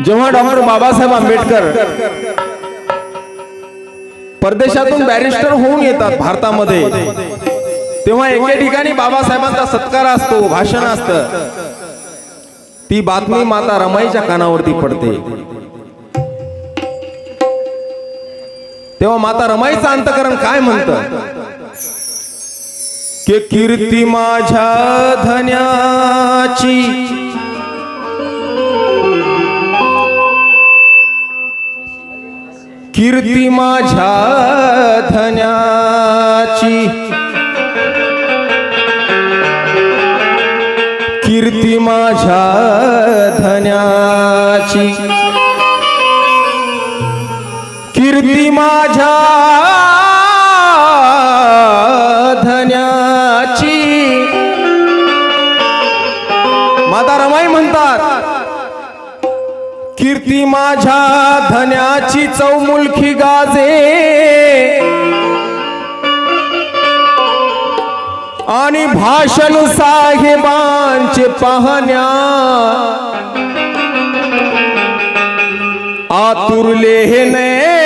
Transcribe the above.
जेव्हा डॉक्टर बाबासाहेब आंबेडकर परदेशातून बॅरिस्टर होऊन येतात भारतामध्ये, तेव्हा एके ठिकाणी बाबासाहेबांचा सत्कार असतो, भाषण असतं. ती बातमी माता रमाईच्या कानावरती पडते. तेव्हा माता रमाईचं अंतकरण काय म्हणतं की कीर्ती माझ्या धन्याची, कीर्ती माझ्या धन्याची, कीर्ती माझ्या धन्याची, कीर्ती माझ्या धन्याची. माता रमाई म्हणतात कीर्ती माझ्या धन्याची चौमुलखी गाजे, आणि भाषण साहेबांचे पाहण्या आतुरले नयन